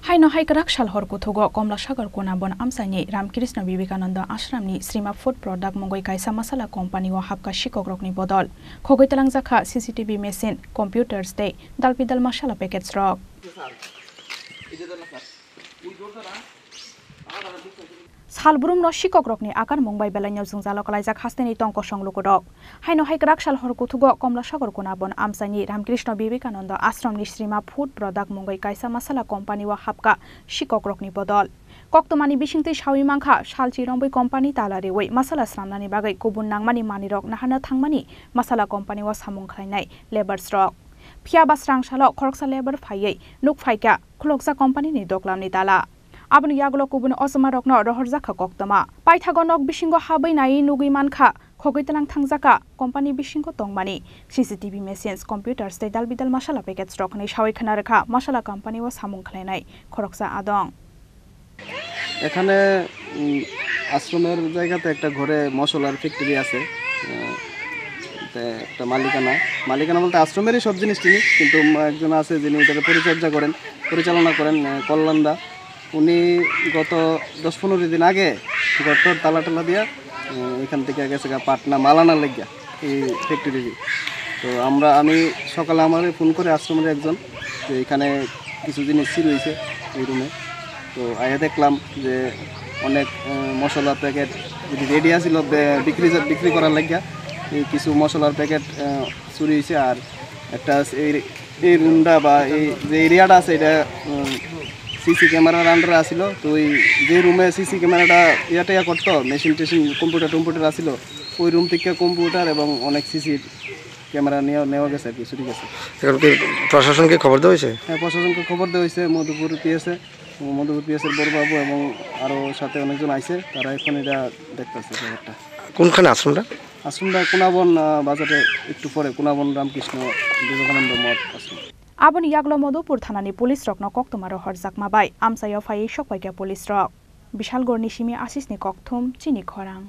Haino haikrak shalhor kuthugo Kamlasagar konabon amsaini Ramkrishna Vivekananda Ashramni Srima food product mongoi kaisa Masala company o Hapkha Sikok rokni bodol khogoi talangjakha CCTV machine computers day dalpidal masala packets rok Salbrum no Sikok rokni akar mongbai belanyau jungjalok laijak hasteni tongko songlukudok haino haikrak shalhor kuthugo Kamlasagar konabon amsaini Ramkrishna Vivekananda Ashramni Srima food product mongoi kaisa Masala company o Hapkha Sikok rokni bodol koktomani bisingtei sawi mangkha salchi romboi company talare oi masala sramnani bagai kubun nangmani manirok nahana thangmani masala company o samung khlainai labors rok phia basrang salo khoroksa labor phaiei nuk phaika khuloksa company ni doklamni tala Abni yagulo kubun osmarokno rohorjaka koktama paithagonok bisingo habai nai nugui mankha khogoi thangjaka company bisingo tongmani CCTV machines computers tei dalbidal masala packets rokni sawai khana rakha masala company o samung khlainai khoroksa adong এখানে আশ্রমের জায়গাতে একটা ঘরে মশলার factory আছে একটা মালিকানা বলতে আশ্রমেরই সব জিনিস তিনি কিন্তু একজন আছে যিনি এটাকে পরিচালনা করেন কল্যাণদা উনি গত 10-15 দিন আগে ঘরটার তালা দিয়া এখান থেকে গেছে পাটনা মালানার লাগিয়া এই ফ্যাক্টরি তো আমি সকালে আমারে ফোন করে আশ্রমের একজন যে এখানে কিছু জিনিস ছিল হইছে এই রুমে তো আয়া দেখলাম যে অনেক মশলা প্যাকেট রেডি আছিল বিক্রি করার লাগিয়া এই কিছু মশলার প্যাকেট চুরি হয়েছে আর একটা এই রুমটা বা এই যে এরিয়াটা আছে এটা সিসি ক্যামেরার আন্ডারে আসিল তো ওই যে রুমে সিসি ক্যামেরাটা ইয়া করতো মেশিন কম্পিউটার আসিল ওই রুম থেকে কম্পিউটার এবং অনেক সিসি ক্যামেরা নেওয়া গেছে আর কি চুরি গেছে প্রশাসনকে খবর দেওয়া হয়েছে হ্যাঁ প্রশাসনকে খবর দেওয়া হয়েছে মধুপুর পিএসের বড়বাবু এবং আরও সাথে অনেকজন আইছে তারা এখন এটা দেখতেছে ব্যাপারটা কোনখানে আশ্রমটা কুনাবন বাজারে একটু পরে কুনাবন রামকৃষ্ণ বিবেকানন্দ মঠ আশ্রম Abon yaglo Modupur thanani police rokno koktomaro horjakma bai amsayo phai sokpaika police rok Bishalgor nishimi asisni kokthum Chini Khorang